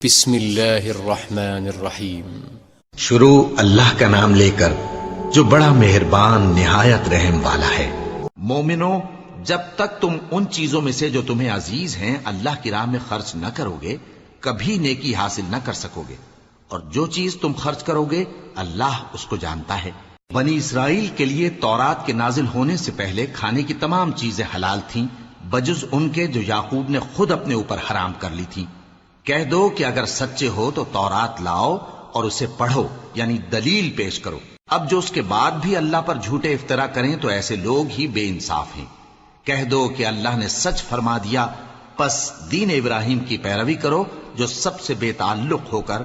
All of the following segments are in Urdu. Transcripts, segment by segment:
بسم اللہ الرحمن الرحیم۔ شروع اللہ کا نام لے کر جو بڑا مہربان نہایت رحم والا ہے۔ مومنو، جب تک تم ان چیزوں میں سے جو تمہیں عزیز ہیں اللہ کی راہ میں خرچ نہ کرو گے کبھی نیکی حاصل نہ کر سکو گے، اور جو چیز تم خرچ کرو گے اللہ اس کو جانتا ہے۔ بنی اسرائیل کے لیے تورات کے نازل ہونے سے پہلے کھانے کی تمام چیزیں حلال تھیں بجز ان کے جو یعقوب نے خود اپنے اوپر حرام کر لی تھی۔ کہہ دو کہ اگر سچے ہو تو تورات لاؤ اور اسے پڑھو، یعنی دلیل پیش کرو۔ اب جو اس کے بعد بھی اللہ پر جھوٹے افطرا کریں تو ایسے لوگ ہی بے انصاف ہیں۔ کہہ دو کہ اللہ نے سچ فرما دیا، پس دین ابراہیم کی پیروی کرو جو سب سے بے تعلق ہو کر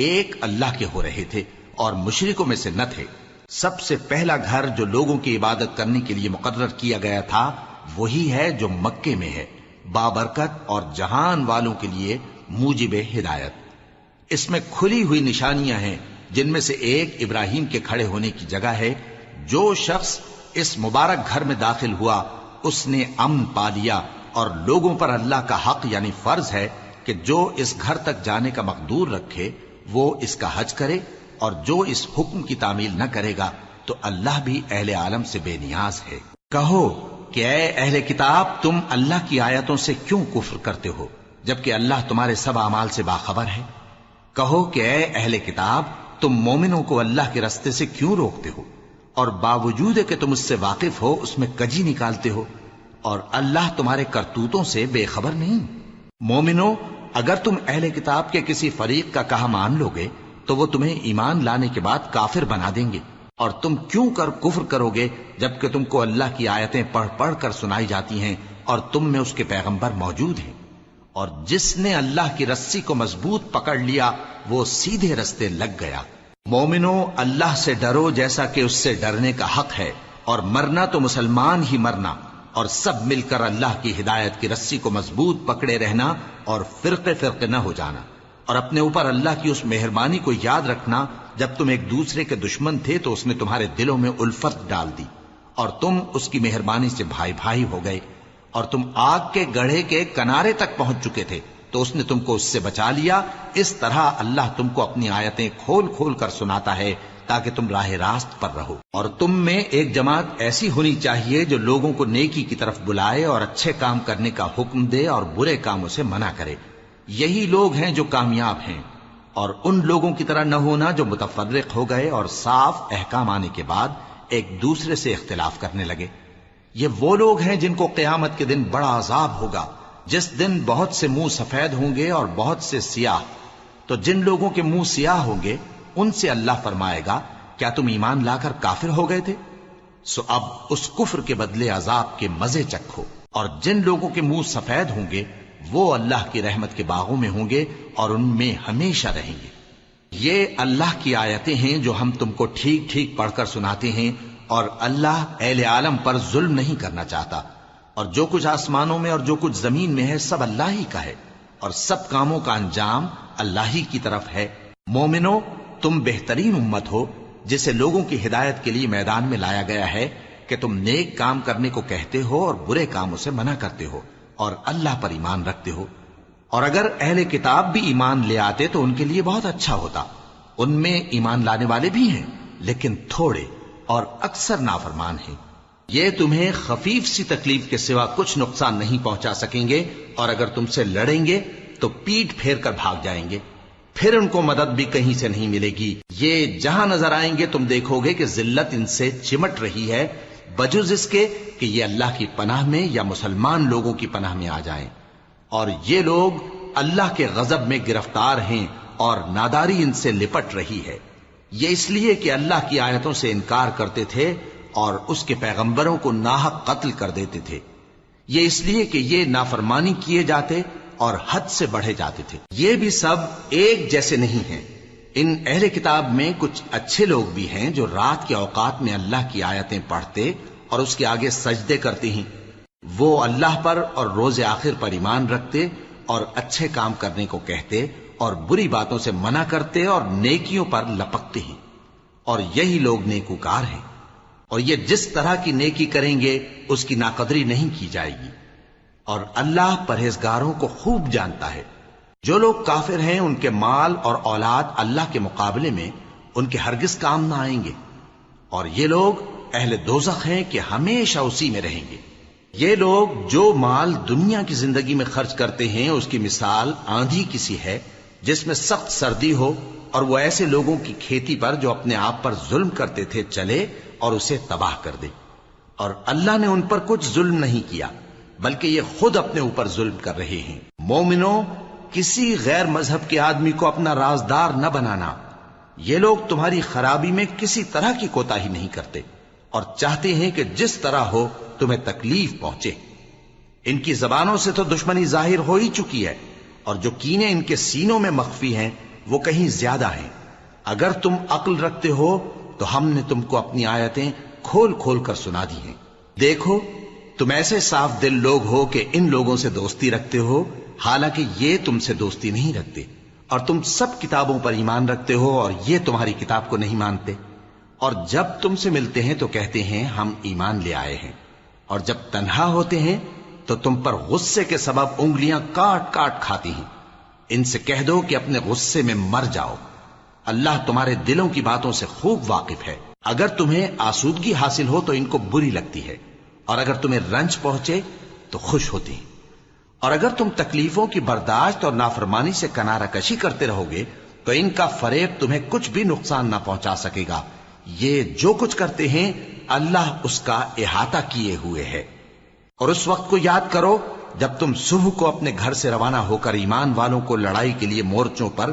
ایک اللہ کے ہو رہے تھے اور مشرکوں میں سے نہ تھے۔ سب سے پہلا گھر جو لوگوں کی عبادت کرنے کے لیے مقرر کیا گیا تھا وہی ہے جو مکے میں ہے، بابرکت اور جہان والوں کے لیے موجب ہدایت۔ اس میں کھلی ہوئی نشانیاں ہیں جن میں سے ایک ابراہیم کے کھڑے ہونے کی جگہ ہے۔ جو شخص اس مبارک گھر میں داخل ہوا اس نے امن پا لیا، اور لوگوں پر اللہ کا حق یعنی فرض ہے کہ جو اس گھر تک جانے کا مقدور رکھے وہ اس کا حج کرے، اور جو اس حکم کی تعمیل نہ کرے گا تو اللہ بھی اہل عالم سے بے نیاز ہے۔ کہو کہ اے اہل کتاب، تم اللہ کی آیتوں سے کیوں کفر کرتے ہو جبکہ اللہ تمہارے سب اعمال سے باخبر ہے؟ کہو کہ اے اہل کتاب، تم مومنوں کو اللہ کے رستے سے کیوں روکتے ہو، اور باوجود کہ تم اس سے واقف ہو اس میں کجی نکالتے ہو، اور اللہ تمہارے کرتوتوں سے بے خبر نہیں؟ مومنو، اگر تم اہل کتاب کے کسی فریق کا کہا مان لو گے تو وہ تمہیں ایمان لانے کے بعد کافر بنا دیں گے، اور تم کیوں کر کفر کرو گے جبکہ تم کو اللہ کی آیتیں پڑھ پڑھ کر سنائی جاتی ہیں اور تم میں اس کے پیغمبر موجود ہیں۔ اور جس نے اللہ کی رسی کو مضبوط پکڑ لیا وہ سیدھے رستے لگ گیا۔ مومنو، اللہ سے ڈرو جیسا کہ اس سے ڈرنے کا حق ہے، اور مرنا تو مسلمان ہی مرنا، اور سب مل کر اللہ کی ہدایت کی رسی کو مضبوط پکڑے رہنا اور فرقے فرقے نہ ہو جانا، اور اپنے اوپر اللہ کی اس مہربانی کو یاد رکھنا جب تم ایک دوسرے کے دشمن تھے تو اس نے تمہارے دلوں میں الفت ڈال دی اور تم اس کی مہربانی سے بھائی بھائی ہو گئے، اور تم آگ کے گڑھے کے کنارے تک پہنچ چکے تھے تو اس نے تم کو اس سے بچا لیا۔ اس طرح اللہ تم کو اپنی آیتیں کھول کھول کر سناتا ہے تاکہ تم راہ راست پر رہو۔ اور تم میں ایک جماعت ایسی ہونی چاہیے جو لوگوں کو نیکی کی طرف بلائے اور اچھے کام کرنے کا حکم دے اور برے کاموں سے منع کرے۔ یہی لوگ ہیں جو کامیاب ہیں، اور ان لوگوں کی طرح نہ ہونا جو متفرق ہو گئے اور صاف احکام آنے کے بعد ایک دوسرے سے اختلاف کرنے لگے۔ یہ وہ لوگ ہیں جن کو قیامت کے دن بڑا عذاب ہوگا، جس دن بہت سے منہ سفید ہوں گے اور بہت سے سیاہ۔ تو جن لوگوں کے منہ سیاہ ہوں گے ان سے اللہ فرمائے گا، کیا تم ایمان لا کر کافر ہو گئے تھے؟ سو اب اس کفر کے بدلے عذاب کے مزے چکھو۔ اور جن لوگوں کے منہ سفید ہوں گے وہ اللہ کی رحمت کے باغوں میں ہوں گے اور ان میں ہمیشہ رہیں گے۔ یہ اللہ کی آیتیں ہیں جو ہم تم کو ٹھیک ٹھیک پڑھ کر سناتے ہیں، اور اللہ اہل عالم پر ظلم نہیں کرنا چاہتا، اور جو کچھ آسمانوں میں اور جو کچھ زمین میں ہے سب اللہ ہی کا ہے، اور سب کاموں کا انجام اللہ ہی کی طرف ہے۔ مومنو، تم بہترین امت ہو جسے لوگوں کی ہدایت کے لیے میدان میں لایا گیا ہے کہ تم نیک کام کرنے کو کہتے ہو اور برے کاموں سے منع کرتے ہو اور اللہ پر ایمان رکھتے ہو۔ اور اگر اہل کتاب بھی ایمان لے آتے تو ان کے لیے بہت اچھا ہوتا۔ ان میں ایمان لانے والے بھی ہیں لیکن تھوڑے، اور اکثر نافرمان ہیں۔ یہ تمہیں خفیف سی تکلیف کے سوا کچھ نقصان نہیں پہنچا سکیں گے، اور اگر تم سے لڑیں گے تو پیٹ پھیر کر بھاگ جائیں گے، پھر ان کو مدد بھی کہیں سے نہیں ملے گی۔ یہ جہاں نظر آئیں گے تم دیکھو گے کہ ذلت ان سے چمٹ رہی ہے بجز اس کے کہ یہ اللہ کی پناہ میں یا مسلمان لوگوں کی پناہ میں آ جائیں۔ اور یہ لوگ اللہ کے غضب میں گرفتار ہیں اور ناداری ان سے لپٹ رہی ہے۔ یہ اس لیے کہ اللہ کی آیتوں سے انکار کرتے تھے اور اس کے پیغمبروں کو ناحق قتل کر دیتے تھے۔ یہ اس لیے کہ یہ نافرمانی کیے جاتے اور حد سے بڑھے جاتے تھے۔ یہ بھی سب ایک جیسے نہیں ہیں۔ ان اہل کتاب میں کچھ اچھے لوگ بھی ہیں جو رات کے اوقات میں اللہ کی آیتیں پڑھتے اور اس کے آگے سجدے کرتے ہیں۔ وہ اللہ پر اور روز آخر پر ایمان رکھتے اور اچھے کام کرنے کو کہتے اور بری باتوں سے منع کرتے اور نیکیوں پر لپکتے ہیں، اور یہی لوگ نیکوکار ہیں۔ اور یہ جس طرح کی نیکی کریں گے اس کی ناقدری نہیں کی جائے گی، اور اللہ پرہیزگاروں کو خوب جانتا ہے۔ جو لوگ کافر ہیں ان کے مال اور اولاد اللہ کے مقابلے میں ان کے ہرگز کام نہ آئیں گے، اور یہ لوگ اہل دوزخ ہیں کہ ہمیشہ اسی میں رہیں گے۔ یہ لوگ جو مال دنیا کی زندگی میں خرچ کرتے ہیں اس کی مثال آندھی کسی ہے جس میں سخت سردی ہو، اور وہ ایسے لوگوں کی کھیتی پر جو اپنے آپ پر ظلم کرتے تھے چلے اور اسے تباہ کر دے۔ اور اللہ نے ان پر کچھ ظلم نہیں کیا بلکہ یہ خود اپنے اوپر ظلم کر رہے ہیں۔ مومنوں، کسی غیر مذہب کے آدمی کو اپنا رازدار نہ بنانا۔ یہ لوگ تمہاری خرابی میں کسی طرح کی کوتاہی نہیں کرتے اور چاہتے ہیں کہ جس طرح ہو تمہیں تکلیف پہنچے۔ ان کی زبانوں سے تو دشمنی ظاہر ہو ہی چکی ہے، اور جو کینے ان کے سینوں میں مخفی ہیں وہ کہیں زیادہ ہیں۔ اگر تم عقل رکھتے ہو تو ہم نے تم کو اپنی آیتیں کھول کھول کر سنا دی ہیں۔ دیکھو، تم ایسے صاف دل لوگ ہو کہ ان لوگوں سے دوستی رکھتے ہو، حالانکہ یہ تم سے دوستی نہیں رکھتے، اور تم سب کتابوں پر ایمان رکھتے ہو اور یہ تمہاری کتاب کو نہیں مانتے۔ اور جب تم سے ملتے ہیں تو کہتے ہیں ہم ایمان لے آئے ہیں، اور جب تنہا ہوتے ہیں تو تم پر غصے کے سبب انگلیاں کاٹ کاٹ کھاتی ہیں۔ ان سے کہہ دو کہ اپنے غصے میں مر جاؤ، اللہ تمہارے دلوں کی باتوں سے خوب واقف ہے۔ اگر تمہیں آسودگی حاصل ہو تو ان کو بری لگتی ہے، اور اگر تمہیں رنج پہنچے تو خوش ہوتی ہیں۔ اور اگر تم تکلیفوں کی برداشت اور نافرمانی سے کنارہ کشی کرتے رہو گے تو ان کا فریب تمہیں کچھ بھی نقصان نہ پہنچا سکے گا۔ یہ جو کچھ کرتے ہیں اللہ اس کا احاطہ کیے ہوئے ہے۔ اور اس وقت کو یاد کرو جب تم صبح کو اپنے گھر سے روانہ ہو کر ایمان والوں کو لڑائی کے لیے مورچوں پر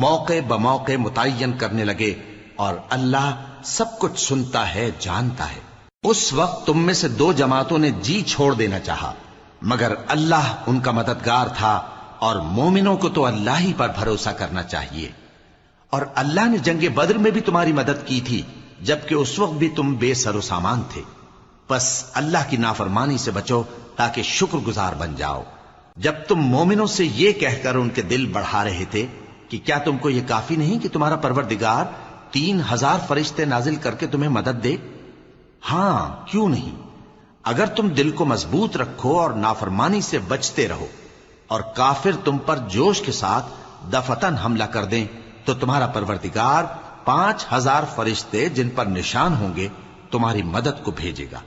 موقع بموقع متعین کرنے لگے، اور اللہ سب کچھ سنتا ہے، جانتا ہے۔ اس وقت تم میں سے دو جماعتوں نے جی چھوڑ دینا چاہا، مگر اللہ ان کا مددگار تھا، اور مومنوں کو تو اللہ ہی پر بھروسہ کرنا چاہیے۔ اور اللہ نے جنگ بدر میں بھی تمہاری مدد کی تھی جبکہ اس وقت بھی تم بے سر و سامان تھے۔ بس اللہ کی نافرمانی سے بچو تاکہ شکر گزار بن جاؤ۔ جب تم مومنوں سے یہ کہہ کر ان کے دل بڑھا رہے تھے کہ کیا تم کو یہ کافی نہیں کہ تمہارا پروردگار 3000 فرشتے نازل کر کے تمہیں مدد دے؟ ہاں، کیوں نہیں؟ اگر تم دل کو مضبوط رکھو اور نافرمانی سے بچتے رہو، اور کافر تم پر جوش کے ساتھ دفتن حملہ کر دیں تو تمہارا پروردگار 5000 فرشتے جن پر نشان ہوں گے تمہاری مدد کو بھیجے گا۔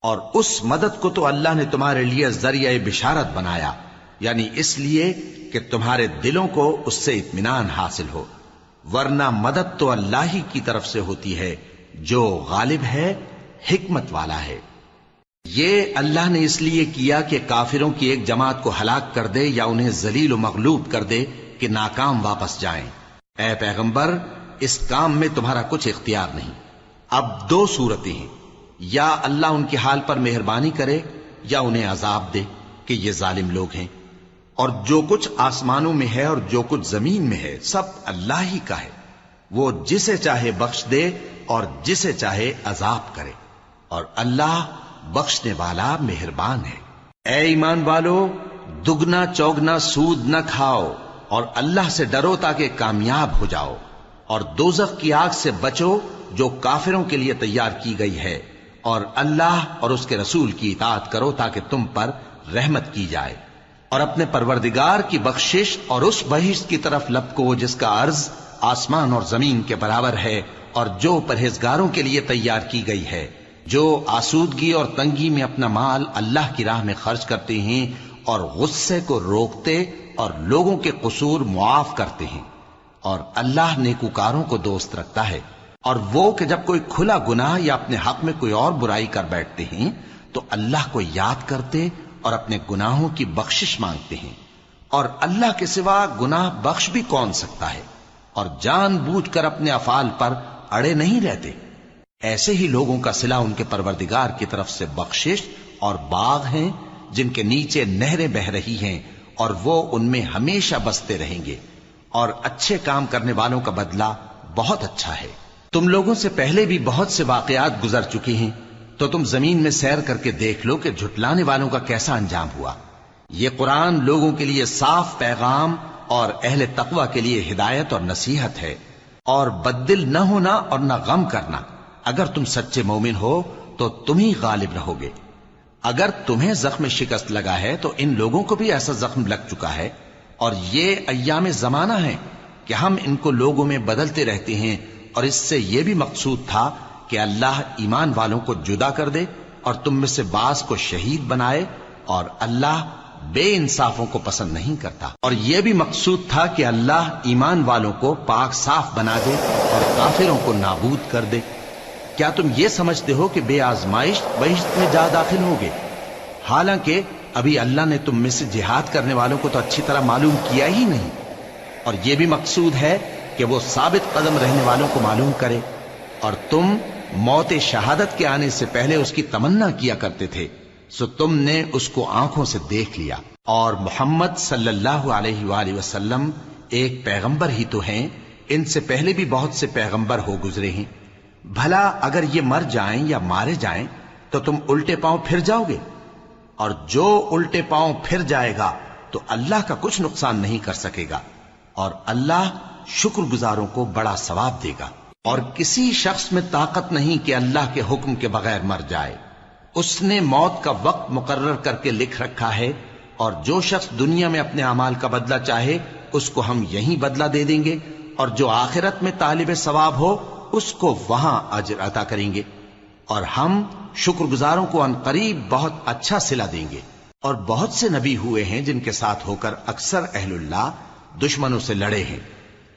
اور اس مدد کو تو اللہ نے تمہارے لیے ذریعہ بشارت بنایا، یعنی اس لیے کہ تمہارے دلوں کو اس سے اطمینان حاصل ہو، ورنہ مدد تو اللہ ہی کی طرف سے ہوتی ہے جو غالب ہے، حکمت والا ہے۔ یہ اللہ نے اس لیے کیا کہ کافروں کی ایک جماعت کو ہلاک کر دے یا انہیں ذلیل و مغلوب کر دے کہ ناکام واپس جائیں۔ اے پیغمبر، اس کام میں تمہارا کچھ اختیار نہیں۔ اب دو صورتیں ہیں، یا اللہ ان کے حال پر مہربانی کرے یا انہیں عذاب دے کہ یہ ظالم لوگ ہیں۔ اور جو کچھ آسمانوں میں ہے اور جو کچھ زمین میں ہے سب اللہ ہی کا ہے، وہ جسے چاہے بخش دے اور جسے چاہے عذاب کرے، اور اللہ بخشنے والا مہربان ہے۔ اے ایمان والو، دگنا چوگنا سود نہ کھاؤ اور اللہ سے ڈرو تاکہ کامیاب ہو جاؤ، اور دوزخ کی آگ سے بچو جو کافروں کے لیے تیار کی گئی ہے، اور اللہ اور اس کے رسول کی اطاعت کرو تاکہ تم پر رحمت کی جائے، اور اپنے پروردگار کی بخشش اور اس بہشت کی طرف لپکو جس کا عرض آسمان اور زمین کے برابر ہے، اور جو پرہیزگاروں کے لیے تیار کی گئی ہے، جو آسودگی اور تنگی میں اپنا مال اللہ کی راہ میں خرچ کرتے ہیں اور غصے کو روکتے اور لوگوں کے قصور معاف کرتے ہیں، اور اللہ نیکوکاروں کو دوست رکھتا ہے۔ اور وہ کہ جب کوئی کھلا گناہ یا اپنے حق میں کوئی اور برائی کر بیٹھتے ہیں تو اللہ کو یاد کرتے اور اپنے گناہوں کی بخشش مانگتے ہیں، اور اللہ کے سوا گناہ بخش بھی کون سکتا ہے، اور جان بوجھ کر اپنے افعال پر اڑے نہیں رہتے۔ ایسے ہی لوگوں کا صلہ ان کے پروردگار کی طرف سے بخشش اور باغ ہیں جن کے نیچے نہریں بہ رہی ہیں، اور وہ ان میں ہمیشہ بستے رہیں گے، اور اچھے کام کرنے والوں کا بدلہ بہت اچھا ہے۔ تم لوگوں سے پہلے بھی بہت سے واقعات گزر چکے ہیں، تو تم زمین میں سیر کر کے دیکھ لو کہ جھٹلانے والوں کا کیسا انجام ہوا۔ یہ قرآن لوگوں کے لیے صاف پیغام اور اہل تقوی کے لیے ہدایت اور نصیحت ہے، اور بددل نہ ہونا اور نہ غم کرنا۔ اگر تم سچے مومن ہو تو تم ہی غالب رہو گے۔ اگر تمہیں زخم شکست لگا ہے تو ان لوگوں کو بھی ایسا زخم لگ چکا ہے، اور یہ ایام زمانہ ہیں کہ ہم ان کو لوگوں میں بدلتے رہتے ہیں، اور اس سے یہ بھی مقصود تھا کہ اللہ ایمان والوں کو جدا کر دے اور تم میں سے بعض کو شہید بنائے، اور اللہ بے انصافوں کو پسند نہیں کرتا۔ اور یہ بھی مقصود تھا کہ اللہ ایمان والوں کو پاک صاف بنا دے اور کافروں کو نابود کر دے۔ کیا تم یہ سمجھتے ہو کہ بے آزمائش بہشت میں جا داخل ہوگے؟ حالانکہ ابھی اللہ نے تم میں سے جہاد کرنے والوں کو تو اچھی طرح معلوم کیا ہی نہیں، اور یہ بھی مقصود ہے کہ وہ ثابت قدم رہنے والوں کو معلوم کرے، اور تم موت شہادت کے آنے سے پہلے اس کی تمنا کیا کرتے تھے، سو تم نے اس کو آنکھوں سے دیکھ لیا۔ اور محمد صلی اللہ علیہ وآلہ وسلم ایک پیغمبر ہی تو ہیں، ان سے پہلے بھی بہت سے پیغمبر ہو گزرے ہیں، بھلا اگر یہ مر جائیں یا مارے جائیں تو تم الٹے پاؤں پھر جاؤ گے؟ اور جو الٹے پاؤں پھر جائے گا تو اللہ کا کچھ نقصان نہیں کر سکے گا، اور اللہ شکر گزاروں کو بڑا ثواب دے گا۔ اور کسی شخص میں طاقت نہیں کہ اللہ کے حکم کے بغیر مر جائے، اس نے موت کا وقت مقرر کر کے لکھ رکھا ہے، اور جو شخص دنیا میں اپنے اعمال کا بدلہ چاہے اس کو ہم یہیں بدلہ دے دیں گے، اور جو آخرت میں طالب ثواب ہو اس کو وہاں اجر عطا کریں گے، اور ہم شکر گزاروں کو ان قریب بہت اچھا صلہ دیں گے۔ اور بہت سے نبی ہوئے ہیں جن کے ساتھ ہو کر اکثر اہل اللہ دشمنوں سے لڑے ہیں،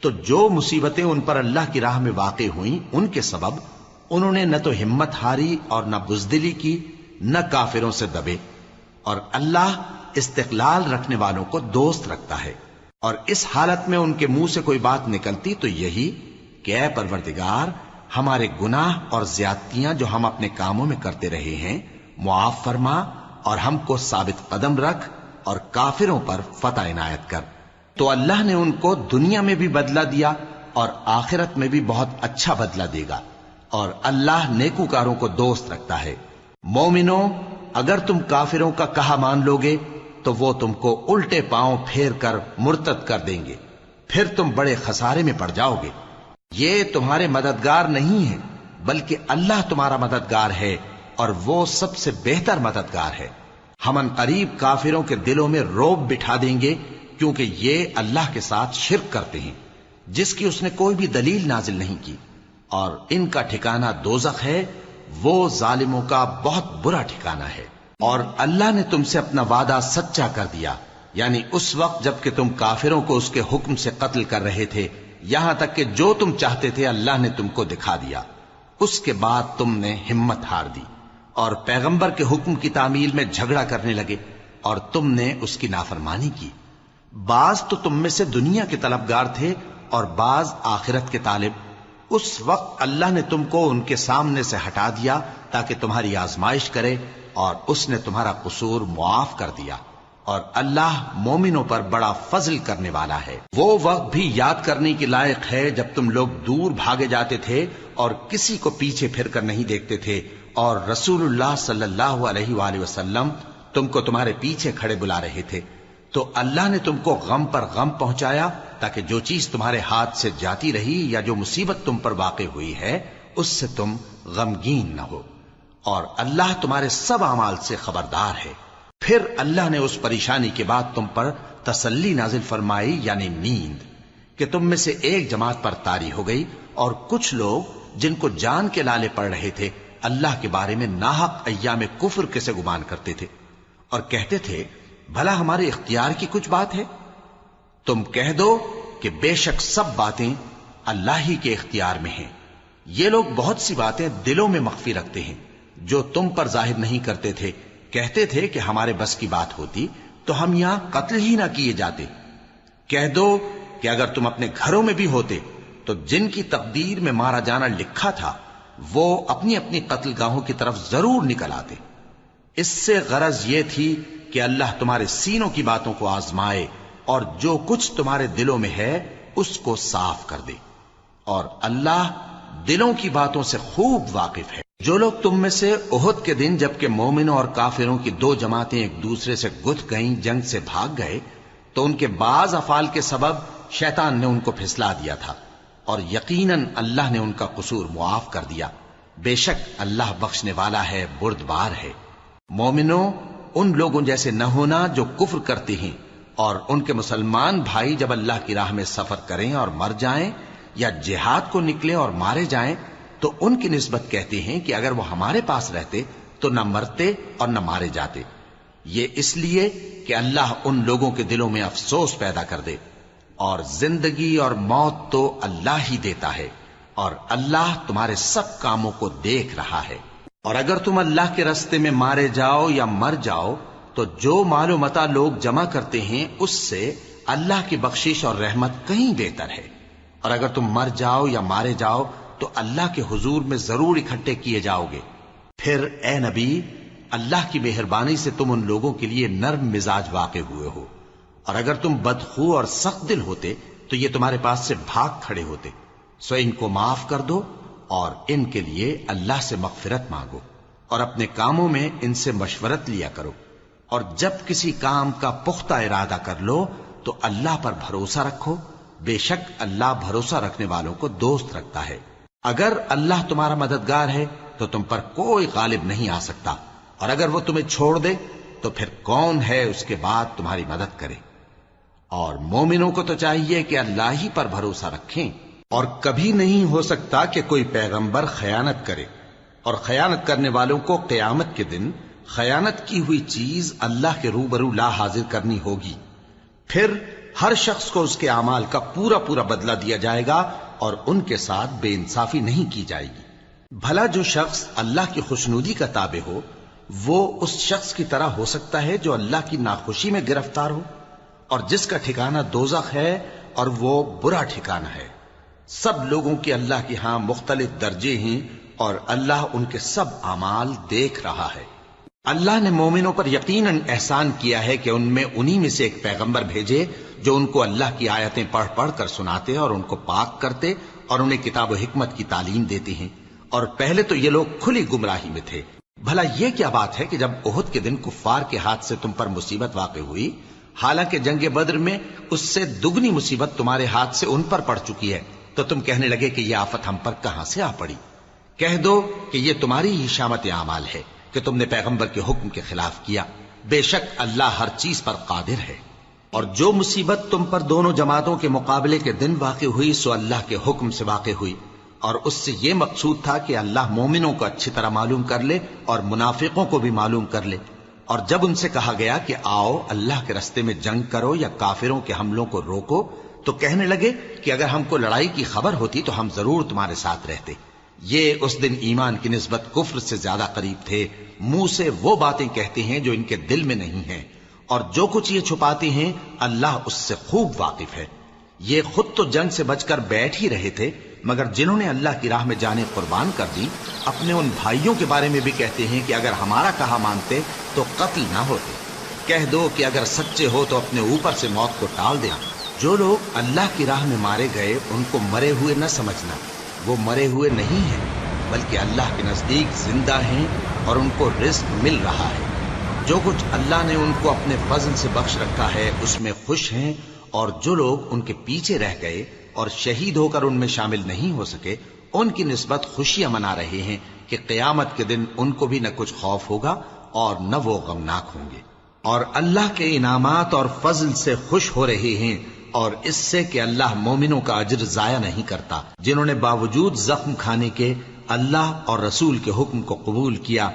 تو جو مصیبتیں ان پر اللہ کی راہ میں واقع ہوئیں ان کے سبب انہوں نے نہ تو ہمت ہاری اور نہ بزدلی کی، نہ کافروں سے دبے، اور اللہ استقلال رکھنے والوں کو دوست رکھتا ہے۔ اور اس حالت میں ان کے منہ سے کوئی بات نکلتی تو یہی کہ اے پروردگار، ہمارے گناہ اور زیادتیاں جو ہم اپنے کاموں میں کرتے رہے ہیں معاف فرما، اور ہم کو ثابت قدم رکھ، اور کافروں پر فتح عنایت کر۔ تو اللہ نے ان کو دنیا میں بھی بدلہ دیا اور آخرت میں بھی بہت اچھا بدلہ دے گا، اور اللہ نیکوکاروں کو دوست رکھتا ہے۔ مومنو، اگر تم کافروں کا کہا مان لوگے تو وہ تم کو الٹے پاؤں پھیر کر مرتد کر دیں گے، پھر تم بڑے خسارے میں پڑ جاؤ گے۔ یہ تمہارے مددگار نہیں ہیں بلکہ اللہ تمہارا مددگار ہے، اور وہ سب سے بہتر مددگار ہے۔ ہم ان قریب کافروں کے دلوں میں رعب بٹھا دیں گے، کیونکہ یہ اللہ کے ساتھ شرک کرتے ہیں جس کی اس نے کوئی بھی دلیل نازل نہیں کی، اور ان کا ٹھکانہ دوزخ ہے، وہ ظالموں کا بہت برا ٹھکانہ ہے۔ اور اللہ نے تم سے اپنا وعدہ سچا کر دیا، یعنی اس وقت جب کہ تم کافروں کو اس کے حکم سے قتل کر رہے تھے، یہاں تک کہ جو تم چاہتے تھے اللہ نے تم کو دکھا دیا، اس کے بعد تم نے ہمت ہار دی اور پیغمبر کے حکم کی تعمیل میں جھگڑا کرنے لگے، اور تم نے اس کی نافرمانی کی۔ بعض تو تم میں سے دنیا کے طلبگار تھے اور بعض آخرت کے طالب۔ اس وقت اللہ نے تم کو ان کے سامنے سے ہٹا دیا تاکہ تمہاری آزمائش کرے، اور اس نے تمہارا قصور معاف کر دیا، اور اللہ مومنوں پر بڑا فضل کرنے والا ہے۔ وہ وقت بھی یاد کرنے کے لائق ہے جب تم لوگ دور بھاگے جاتے تھے اور کسی کو پیچھے پھر کر نہیں دیکھتے تھے، اور رسول اللہ صلی اللہ علیہ وآلہ وسلم تم کو تمہارے پیچھے کھڑے بلا رہے تھے، تو اللہ نے تم کو غم پر غم پہنچایا تاکہ جو چیز تمہارے ہاتھ سے جاتی رہی یا جو مصیبت تم پر واقع ہوئی ہے اس سے تم غمگین نہ ہو، اور اللہ تمہارے سب اعمال سے خبردار ہے۔ پھر اللہ نے اس پریشانی کے بعد تم پر تسلی نازل فرمائی، یعنی نیند، کہ تم میں سے ایک جماعت پر طاری ہو گئی، اور کچھ لوگ جن کو جان کے لالے پڑ رہے تھے اللہ کے بارے میں ناحق ایام کفر کے سے گمان کرتے تھے، اور کہتے تھے بھلا ہمارے اختیار کی کچھ بات ہے؟ تم کہہ دو کہ بے شک سب باتیں اللہ ہی کے اختیار میں ہیں۔ یہ لوگ بہت سی باتیں دلوں میں مخفی رکھتے ہیں جو تم پر ظاہر نہیں کرتے تھے۔ کہتے تھے کہ ہمارے بس کی بات ہوتی تو ہم یہاں قتل ہی نہ کیے جاتے۔ کہہ دو کہ اگر تم اپنے گھروں میں بھی ہوتے تو جن کی تقدیر میں مارا جانا لکھا تھا وہ اپنی اپنی قتل گاہوں کی طرف ضرور نکل آتے۔ اس سے غرض یہ تھی کہ اللہ تمہارے سینوں کی باتوں کو آزمائے اور جو کچھ تمہارے دلوں میں ہے اس کو صاف کر دے، اور اللہ دلوں کی باتوں سے خوب واقف ہے۔ جو لوگ تم میں سے احد کے دن جبکہ مومنوں اور کافروں کی دو جماعتیں ایک دوسرے سے گتھ گئیں جنگ سے بھاگ گئے تو ان کے بعض افعال کے سبب شیطان نے ان کو پھسلا دیا تھا، اور یقیناً اللہ نے ان کا قصور معاف کر دیا۔ بے شک اللہ بخشنے والا ہے، بردبار ہے۔ مومنوں، ان لوگوں جیسے نہ ہونا جو کفر کرتے ہیں اور ان کے مسلمان بھائی جب اللہ کی راہ میں سفر کریں اور مر جائیں یا جہاد کو نکلیں اور مارے جائیں تو ان کی نسبت کہتے ہیں کہ اگر وہ ہمارے پاس رہتے تو نہ مرتے اور نہ مارے جاتے، یہ اس لیے کہ اللہ ان لوگوں کے دلوں میں افسوس پیدا کر دے، اور زندگی اور موت تو اللہ ہی دیتا ہے، اور اللہ تمہارے سب کاموں کو دیکھ رہا ہے۔ اور اگر تم اللہ کے راستے میں مارے جاؤ یا مر جاؤ تو جو مال و متاع لوگ جمع کرتے ہیں اس سے اللہ کی بخشش اور رحمت کہیں بہتر ہے، اور اگر تم مر جاؤ یا مارے جاؤ تو اللہ کے حضور میں ضرور اکٹھے کیے جاؤ گے۔ پھر اے نبی، اللہ کی مہربانی سے تم ان لوگوں کے لیے نرم مزاج واقع ہوئے ہو، اور اگر تم بدخو اور سخت دل ہوتے تو یہ تمہارے پاس سے بھاگ کھڑے ہوتے، سو ان کو معاف کر دو اور ان کے لیے اللہ سے مغفرت مانگو، اور اپنے کاموں میں ان سے مشورت لیا کرو، اور جب کسی کام کا پختہ ارادہ کر لو تو اللہ پر بھروسہ رکھو، بے شک اللہ بھروسہ رکھنے والوں کو دوست رکھتا ہے۔ اگر اللہ تمہارا مددگار ہے تو تم پر کوئی غالب نہیں آ سکتا، اور اگر وہ تمہیں چھوڑ دے تو پھر کون ہے اس کے بعد تمہاری مدد کرے۔ اور مومنوں کو تو چاہیے کہ اللہ ہی پر بھروسہ رکھیں، اور کبھی نہیں ہو سکتا کہ کوئی پیغمبر خیانت کرے، اور خیانت کرنے والوں کو قیامت کے دن خیانت کی ہوئی چیز اللہ کے روبرو لا حاضر کرنی ہوگی، پھر ہر شخص کو اس کے اعمال کا پورا پورا بدلہ دیا جائے گا، اور ان کے ساتھ بے انصافی نہیں کی جائے گی۔ بھلا جو شخص اللہ کی خوشنودی کا تابع ہو وہ اس شخص کی طرح ہو سکتا ہے جو اللہ کی ناخوشی میں گرفتار ہو، اور جس کا ٹھکانہ دوزخ ہے اور وہ برا ٹھکانہ ہے۔ سب لوگوں کے اللہ کے ہاں مختلف درجے ہیں، اور اللہ ان کے سب اعمال دیکھ رہا ہے۔ اللہ نے مومنوں پر یقیناً احسان کیا ہے کہ ان میں انہی میں سے ایک پیغمبر بھیجے جو ان کو اللہ کی آیتیں پڑھ پڑھ کر سناتے اور ان کو پاک کرتے اور انہیں کتاب و حکمت کی تعلیم دیتے ہیں، اور پہلے تو یہ لوگ کھلی گمراہی میں تھے۔ بھلا یہ کیا بات ہے کہ جب احد کے دن کفار کے ہاتھ سے تم پر مصیبت واقع ہوئی، حالانکہ جنگ بدر میں اس سے دگنی مصیبت تمہارے ہاتھ سے ان پر پڑ چکی ہے، تو تم کہنے لگے کہ یہ آفت ہم پر کہاں سے آ پڑی؟ کہہ دو کہ یہ تمہاری ہی شامت اعمال ہے کہ تم نے پیغمبر کے حکم کے خلاف کیا، بے شک اللہ ہر چیز پر قادر ہے۔ اور جو مصیبت تم پر دونوں جماعتوں کے مقابلے کے دن واقع ہوئی سو اللہ کے حکم سے واقع ہوئی، اور اس سے یہ مقصود تھا کہ اللہ مومنوں کو اچھی طرح معلوم کر لے اور منافقوں کو بھی معلوم کر لے۔ اور جب ان سے کہا گیا کہ آؤ اللہ کے راستے میں جنگ کرو یا کافروں کے حملوں کو روکو، تو کہنے لگے کہ اگر ہم کو لڑائی کی خبر ہوتی تو ہم ضرور تمہارے ساتھ رہتے۔ یہ اس دن ایمان کی نسبت کفر سے زیادہ قریب تھے، منہ سے وہ باتیں کہتے ہیں جو ان کے دل میں نہیں ہیں، اور جو کچھ یہ چھپاتے ہیں اللہ اس سے خوب واقف ہے۔ یہ خود تو جنگ سے بچ کر بیٹھ ہی رہے تھے، مگر جنہوں نے اللہ کی راہ میں جانیں قربان کر دی اپنے ان بھائیوں کے بارے میں بھی کہتے ہیں کہ اگر ہمارا کہا مانتے تو قتل نہ ہوتے۔ کہہ دو کہ اگر سچے ہو تو اپنے اوپر سے موت کو ٹال دیں۔ جو لوگ اللہ کی راہ میں مارے گئے ان کو مرے ہوئے نہ سمجھنا، وہ مرے ہوئے نہیں ہیں بلکہ اللہ کے نزدیک زندہ ہیں اور ان کو رزق مل رہا ہے۔ جو کچھ اللہ نے ان کو اپنے فضل سے بخش رکھا ہے اس میں خوش ہیں، اور جو لوگ ان کے پیچھے رہ گئے اور شہید ہو کر ان میں شامل نہیں ہو سکے ان کی نسبت خوشیاں منا رہے ہیں کہ قیامت کے دن ان کو بھی نہ کچھ خوف ہوگا اور نہ وہ غمناک ہوں گے، اور اللہ کے انعامات اور فضل سے خوش ہو رہے ہیں، اور اس سے کہ اللہ مومنوں کا اجر ضائع نہیں کرتا۔ جنہوں نے باوجود زخم کھانے کے اللہ اور رسول کے حکم کو قبول کیا،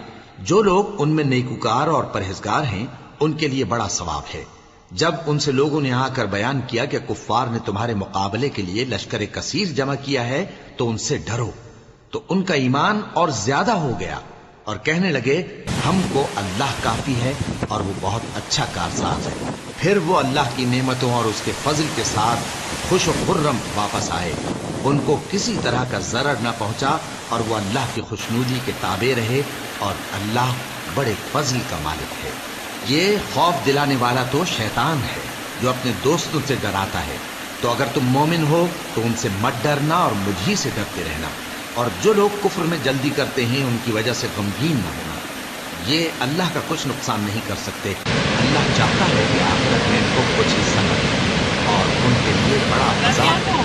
جو لوگ ان میں نیکوکار اور پرہیزگار ہیں ان کے لیے بڑا ثواب ہے۔ جب ان سے لوگوں نے آ کر بیان کیا کہ کفار نے تمہارے مقابلے کے لیے لشکر کثیر جمع کیا ہے تو ان سے ڈرو، تو ان کا ایمان اور زیادہ ہو گیا، اور کہنے لگے ہم کو اللہ کافی ہے اور وہ بہت اچھا کارساز ہے۔ پھر وہ اللہ کی نعمتوں اور اس کے فضل کے ساتھ خوش و خرم واپس آئے، ان کو کسی طرح کا ضرر نہ پہنچا، اور وہ اللہ کی خوشنودی کے تابع رہے، اور اللہ بڑے فضل کا مالک ہے۔ یہ خوف دلانے والا تو شیطان ہے جو اپنے دوستوں سے ڈراتا ہے، تو اگر تم مومن ہو تو ان سے مت ڈرنا اور مجھ ہی سے ڈرتے رہنا، اور جو لوگ کفر میں جلدی کرتے ہیں ان کی وجہ سے غمگین نہ ہونا، یہ اللہ کا کچھ نقصان نہیں کر سکتے۔ اللہ چاہتا ہے کہ آخرت میں ان کو کچھ حصہ نہ دے اور ان کے لیے بڑا عذاب ہے۔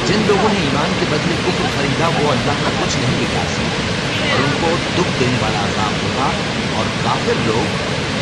جن لوگوں نے ایمان کے بدلے کفر خریدا وہ اللہ کا کچھ نہیں بگاڑ سکتے، اور ان کو دکھ دینے والا عذاب ہوگا، اور کافر لوگ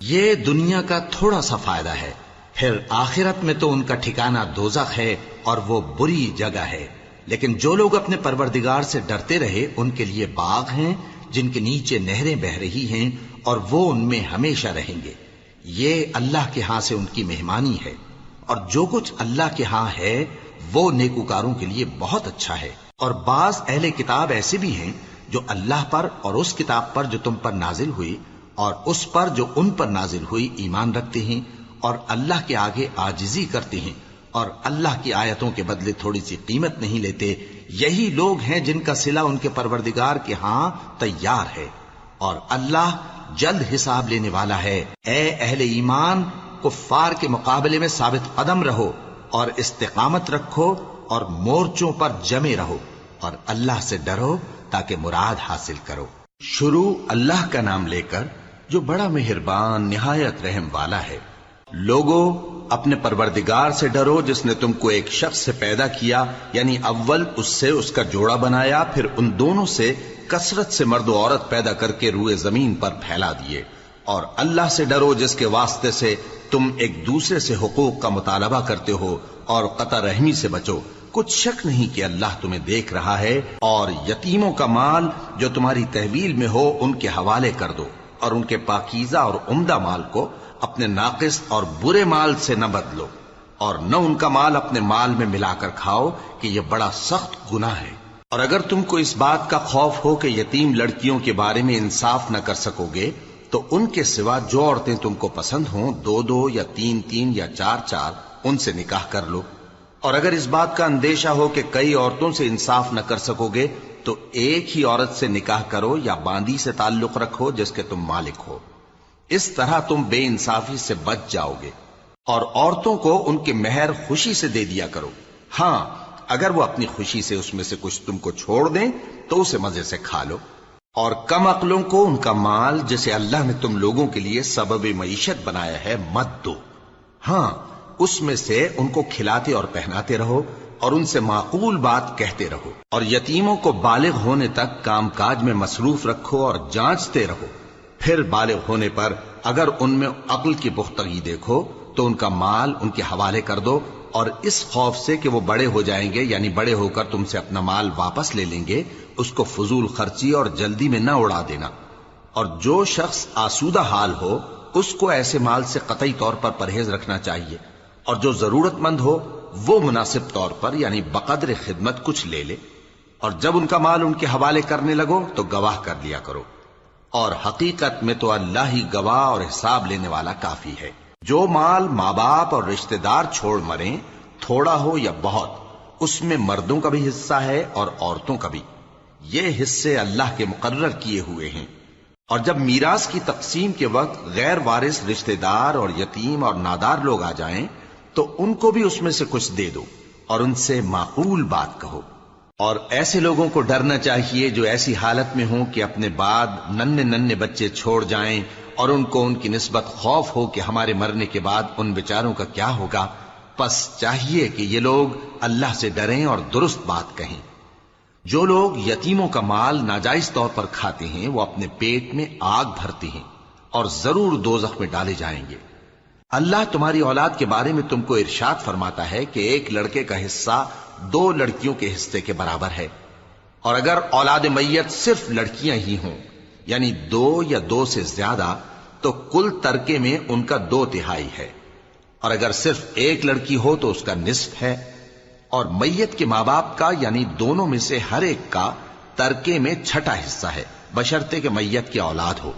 یہ دنیا کا تھوڑا سا فائدہ ہے، پھر آخرت میں تو ان کا ٹھکانہ دوزخ ہے اور وہ بری جگہ ہے۔ لیکن جو لوگ اپنے پروردگار سے ڈرتے رہے ان کے لیے باغ ہیں جن کے نیچے نہریں بہ رہی ہیں اور وہ ان میں ہمیشہ رہیں گے۔ یہ اللہ کے ہاں سے ان کی مہمانی ہے، اور جو کچھ اللہ کے ہاں ہے وہ نیکوکاروں کے لیے بہت اچھا ہے۔ اور بعض اہل کتاب ایسے بھی ہیں جو اللہ پر اور اس کتاب پر جو تم پر نازل ہوئی اور اس پر جو ان پر نازل ہوئی ایمان رکھتے ہیں اور اللہ کے آگے عاجزی کرتے ہیں اور اللہ کی آیتوں کے بدلے تھوڑی سی قیمت نہیں لیتے۔ یہی لوگ ہیں جن کا صلہ ان کے پروردگار کے ہاں تیار ہے، اور اللہ جلد حساب لینے والا ہے۔ اے اہل ایمان، کفار کے مقابلے میں ثابت قدم رہو اور استقامت رکھو اور مورچوں پر جمے رہو اور اللہ سے ڈرو تاکہ مراد حاصل کرو۔ شروع اللہ کا نام لے کر جو بڑا مہربان نہایت رحم والا ہے۔ لوگوں، اپنے پروردگار سے ڈرو جس نے تم کو ایک شخص سے پیدا کیا، یعنی اول اس سے اس کا جوڑا بنایا، پھر ان دونوں سے کثرت سے مرد و عورت پیدا کر کے روئے زمین پر پھیلا دیے۔ اور اللہ سے ڈرو جس کے واسطے سے تم ایک دوسرے سے حقوق کا مطالبہ کرتے ہو، اور قطع رحمی سے بچو۔ کچھ شک نہیں کہ اللہ تمہیں دیکھ رہا ہے۔ اور یتیموں کا مال جو تمہاری تحویل میں ہو ان کے حوالے کر دو، اور ان کے پاکیزہ اور عمدہ مال کو اپنے ناقص اور برے مال سے نہ بدلو، اور نہ ان کا مال اپنے مال میں ملا کر کھاؤ کہ یہ بڑا سخت گناہ ہے۔ اور اگر تم کو اس بات کا خوف ہو کہ یتیم لڑکیوں کے بارے میں انصاف نہ کر سکو گے تو ان کے سوا جو عورتیں تم کو پسند ہوں، 2 یا 3 یا 4 ان سے نکاح کر لو۔ اور اگر اس بات کا اندیشہ ہو کہ کئی عورتوں سے انصاف نہ کر سکو گے تو ایک ہی عورت سے نکاح کرو یا باندی سے تعلق رکھو جس کے تم مالک ہو۔ اس طرح تم بے انصافی سے بچ جاؤ گے۔ اور عورتوں کو ان کے مہر خوشی سے دے دیا کرو۔ ہاں، اگر وہ اپنی خوشی سے اس میں سے کچھ تم کو چھوڑ دیں تو اسے مزے سے کھا لو۔ اور کم عقلوں کو ان کا مال جسے اللہ نے تم لوگوں کے لیے سبب معیشت بنایا ہے مت دو۔ ہاں، اس میں سے ان کو کھلاتے اور پہناتے رہو اور ان سے معقول بات کہتے رہو۔ اور یتیموں کو بالغ ہونے تک کام کاج میں مصروف رکھو اور جانچتے رہو۔ پھر بالغ ہونے پر اگر ان میں عقل کی پختگی دیکھو تو ان کا مال ان کے حوالے کر دو، اور اس خوف سے کہ وہ بڑے ہو جائیں گے، یعنی بڑے ہو کر تم سے اپنا مال واپس لے لیں گے، اس کو فضول خرچی اور جلدی میں نہ اڑا دینا۔ اور جو شخص آسودہ حال ہو اس کو ایسے مال سے قطعی طور پر پرہیز رکھنا چاہیے، اور جو ضرورت مند ہو وہ مناسب طور پر یعنی بقدر خدمت کچھ لے لے۔ اور جب ان کا مال ان کے حوالے کرنے لگو تو گواہ کر لیا کرو، اور حقیقت میں تو اللہ ہی گواہ اور حساب لینے والا کافی ہے۔ جو مال ماں باپ اور رشتہ دار چھوڑ مریں، تھوڑا ہو یا بہت، اس میں مردوں کا بھی حصہ ہے اور عورتوں کا بھی۔ یہ حصے اللہ کے مقرر کیے ہوئے ہیں۔ اور جب میراث کی تقسیم کے وقت غیر وارث رشتہ دار اور یتیم اور نادار لوگ آ جائیں تو ان کو بھی اس میں سے کچھ دے دو اور ان سے معقول بات کہو۔ اور ایسے لوگوں کو ڈرنا چاہیے جو ایسی حالت میں ہوں کہ اپنے بعد ننھے بچے چھوڑ جائیں، اور ان کو ان کی نسبت خوف ہو کہ ہمارے مرنے کے بعد ان بیچاروں کا کیا ہوگا۔ پس چاہیے کہ یہ لوگ اللہ سے ڈریں اور درست بات کہیں۔ جو لوگ یتیموں کا مال ناجائز طور پر کھاتے ہیں وہ اپنے پیٹ میں آگ بھرتے ہیں اور ضرور دوزخ میں ڈالے جائیں گے۔ اللہ تمہاری اولاد کے بارے میں تم کو ارشاد فرماتا ہے کہ ایک لڑکے کا حصہ 2 لڑکیوں کے حصے کے برابر ہے، اور اگر اولاد میت صرف لڑکیاں ہی ہوں یعنی 2 یا 2 سے زیادہ تو کل ترکے میں ان کا 2/3 ہے، اور اگر صرف ایک لڑکی ہو تو اس کا نصف ہے۔ اور میت کے ماں باپ کا یعنی دونوں میں سے ہر ایک کا ترکے میں 6واں حصہ ہے، بشرطے کہ میت کی اولاد ہو۔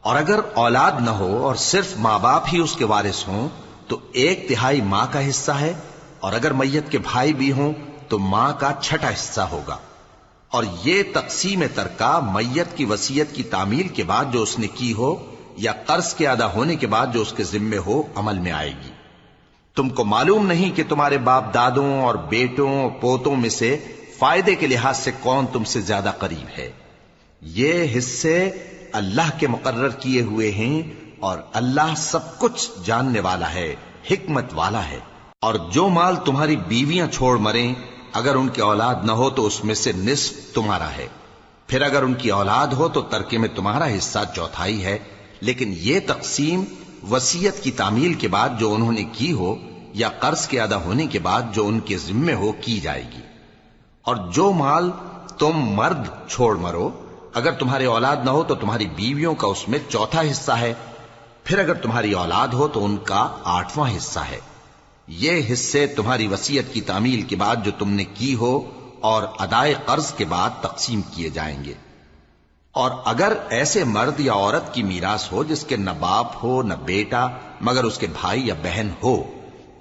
اور اگر اولاد نہ ہو اور صرف ماں باپ ہی اس کے وارث ہوں تو 1/3 ماں کا حصہ ہے، اور اگر میت کے بھائی بھی ہوں تو ماں کا 6واں حصہ ہوگا۔ اور یہ تقسیم ترکہ میت کی وصیت کی تعمیل کے بعد جو اس نے کی ہو یا قرض کے ادا ہونے کے بعد جو اس کے ذمے ہو عمل میں آئے گی۔ تم کو معلوم نہیں کہ تمہارے باپ دادوں اور بیٹوں اور پوتوں میں سے فائدے کے لحاظ سے کون تم سے زیادہ قریب ہے۔ یہ حصے اللہ کے مقرر کیے ہوئے ہیں، اور اللہ سب کچھ جاننے والا ہے، حکمت والا ہے۔ اور جو مال تمہاری بیویاں چھوڑ مریں اگر ان کی اولاد نہ ہو تو اس میں سے نصف تمہارا ہے، پھر اگر ان کی اولاد ہو تو ترکے میں تمہارا حصہ 1/4 ہے، لیکن یہ تقسیم وصیت کی تعمیل کے بعد جو انہوں نے کی ہو یا قرض کے ادا ہونے کے بعد جو ان کے ذمے ہو کی جائے گی۔ اور جو مال تم مرد چھوڑ مرو، اگر تمہاری اولاد نہ ہو تو تمہاری بیویوں کا اس میں چوتھا حصہ ہے، پھر اگر تمہاری اولاد ہو تو ان کا 8واں حصہ ہے۔ یہ حصے تمہاری وصیت کی تعمیل کے بعد جو تم نے کی ہو اور ادائے قرض کے بعد تقسیم کیے جائیں گے۔ اور اگر ایسے مرد یا عورت کی میراث ہو جس کے نہ باپ ہو نہ بیٹا مگر اس کے بھائی یا بہن ہو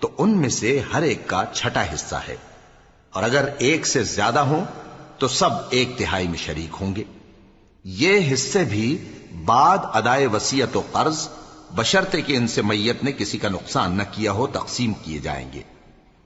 تو ان میں سے ہر ایک کا 6واں حصہ ہے، اور اگر ایک سے زیادہ ہوں تو سب 1/3 میں شریک ہوں گے۔ یہ حصے بھی بعد ادائے وصیت و قرض بشرطے کہ ان سے میت نے کسی کا نقصان نہ کیا ہو تقسیم کیے جائیں گے۔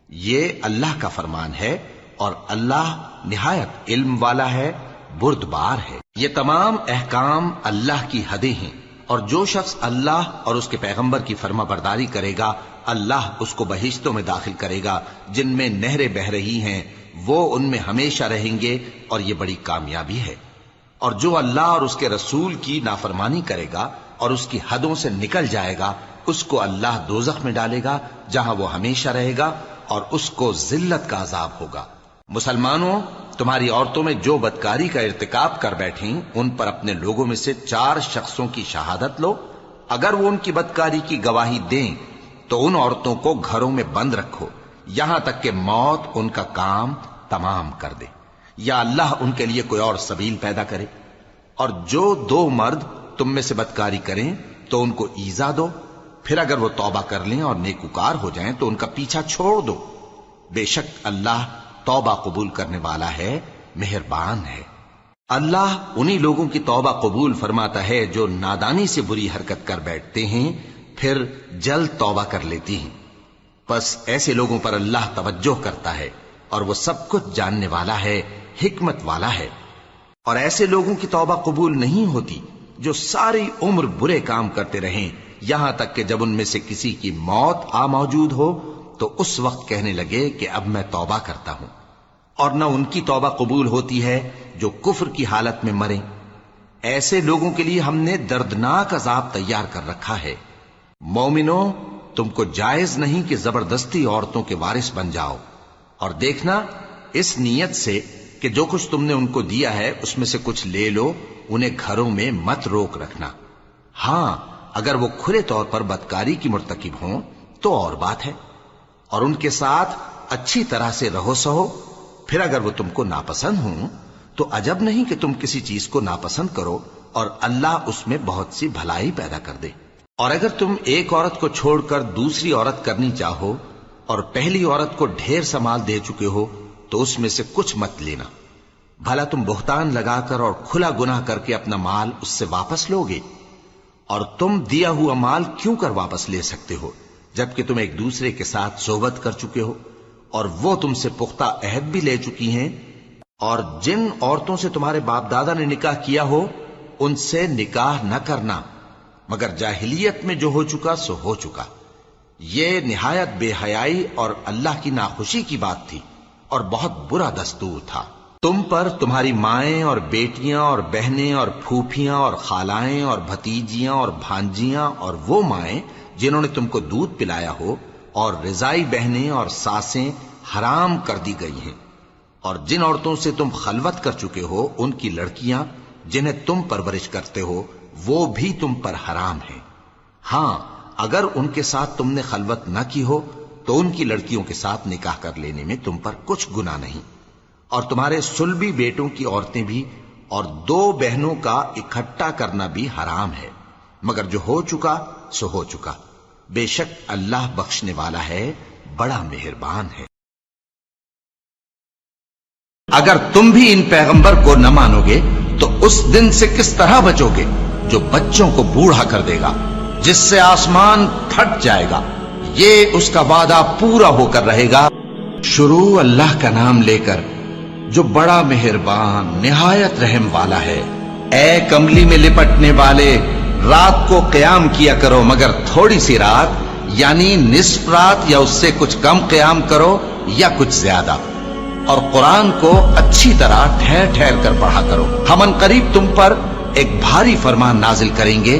یہ اللہ کا فرمان ہے اور اللہ نہایت علم والا ہے، بردبار ہے۔ یہ تمام احکام اللہ کی حدیں ہیں، اور جو شخص اللہ اور اس کے پیغمبر کی فرما برداری کرے گا اللہ اس کو بہشتوں میں داخل کرے گا جن میں نہریں بہ رہی ہیں، وہ ان میں ہمیشہ رہیں گے، اور یہ بڑی کامیابی ہے۔ اور جو اللہ اور اس کے رسول کی نافرمانی کرے گا اور اس کی حدوں سے نکل جائے گا اس کو اللہ دوزخ میں ڈالے گا جہاں وہ ہمیشہ رہے گا، اور اس کو ذلت کا عذاب ہوگا۔ مسلمانوں، تمہاری عورتوں میں جو بدکاری کا ارتکاب کر بیٹھیں ان پر اپنے لوگوں میں سے 4 شخصوں کی شہادت لو۔ اگر وہ ان کی بدکاری کی گواہی دیں تو ان عورتوں کو گھروں میں بند رکھو یہاں تک کہ موت ان کا کام تمام کر دے، یا اللہ ان کے لیے کوئی اور سبیل پیدا کرے۔ اور جو 2 مرد تم میں سے بدکاری کریں تو ان کو ایذا دو، پھر اگر وہ توبہ کر لیں اور نیکوکار ہو جائیں تو ان کا پیچھا چھوڑ دو۔ بے شک اللہ توبہ قبول کرنے والا ہے، مہربان ہے۔ اللہ انہی لوگوں کی توبہ قبول فرماتا ہے جو نادانی سے بری حرکت کر بیٹھتے ہیں پھر جلد توبہ کر لیتی ہیں۔ پس ایسے لوگوں پر اللہ توجہ کرتا ہے اور وہ سب کچھ جاننے والا ہے، حکمت والا ہے۔ اور ایسے لوگوں کی توبہ قبول نہیں ہوتی جو ساری عمر برے کام کرتے رہیں یہاں تک کہ جب ان میں سے کسی کی موت آ موجود ہو تو اس وقت کہنے لگے کہ اب میں توبہ کرتا ہوں۔ اور نہ ان کی توبہ قبول ہوتی ہے جو کفر کی حالت میں مریں۔ ایسے لوگوں کے لیے ہم نے دردناک عذاب تیار کر رکھا ہے۔ مومنوں، تم کو جائز نہیں کہ زبردستی عورتوں کے وارث بن جاؤ، اور دیکھنا اس نیت سے کہ جو کچھ تم نے ان کو دیا ہے اس میں سے کچھ لے لو، انہیں گھروں میں مت روک رکھنا۔ ہاں، اگر وہ کھلے طور پر بدکاری کی مرتکب ہوں تو اور بات ہے، اور ان کے ساتھ اچھی طرح سے رہو سہو۔ پھر اگر وہ تم کو ناپسند ہوں تو عجب نہیں کہ تم کسی چیز کو ناپسند کرو، اور اللہ اس میں بہت سی بھلائی پیدا کر دے۔ اور اگر تم ایک عورت کو چھوڑ کر دوسری عورت کرنی چاہو اور پہلی عورت کو ڈھیر سا مال دے چکے ہو تو اس میں سے کچھ مت لینا، بھلا تم بہتان لگا کر اور کھلا گناہ کر کے اپنا مال اس سے واپس لوگے؟ اور تم دیا ہوا مال کیوں کر واپس لے سکتے ہو جبکہ تم ایک دوسرے کے ساتھ صحبت کر چکے ہو اور وہ تم سے پختہ عہد بھی لے چکی ہیں؟ اور جن عورتوں سے تمہارے باپ دادا نے نکاح کیا ہو ان سے نکاح نہ کرنا مگر جاہلیت میں جو ہو چکا سو ہو چکا۔ یہ نہایت بے حیائی اور اللہ کی ناخوشی کی بات تھی اور بہت برا دستور تھا۔ تم پر تمہاری مائیں اور بیٹیاں اور بہنیں اور پھوپھیاں اور خالائیں اور بھتیجیاں اور بھانجیاں اور وہ مائیں جنہوں نے تم کو دودھ پلایا ہو اور رضائی بہنیں اور ساسیں حرام کر دی گئی ہیں، اور جن عورتوں سے تم خلوت کر چکے ہو ان کی لڑکیاں جنہیں تم پرورش کرتے ہو وہ بھی تم پر حرام ہیں۔ ہاں، اگر ان کے ساتھ تم نے خلوت نہ کی ہو تو ان کی لڑکیوں کے ساتھ نکاح کر لینے میں تم پر کچھ گناہ نہیں۔ اور تمہارے صلبی بیٹوں کی عورتیں بھی اور 2 بہنوں کا اکٹھا کرنا بھی حرام ہے، مگر جو ہو چکا سو ہو چکا۔ بے شک اللہ بخشنے والا ہے، بڑا مہربان ہے۔ اگر تم بھی ان پیغمبر کو نہ مانو گے تو اس دن سے کس طرح بچو گے جو بچوں کو بوڑھا کر دے گا، جس سے آسمان پھٹ جائے گا، یہ اس کا وعدہ پورا ہو کر رہے گا۔ شروع اللہ کا نام لے کر جو بڑا مہربان نہایت رحم والا ہے۔ اے کملی میں لپٹنے والے، رات کو قیام کیا کرو مگر تھوڑی سی رات، یعنی نصف رات یا اس سے کچھ کم قیام کرو یا کچھ زیادہ، اور قرآن کو اچھی طرح ٹھہر ٹھہر کر پڑھا کرو۔ ہم ان قریب تم پر ایک بھاری فرمان نازل کریں گے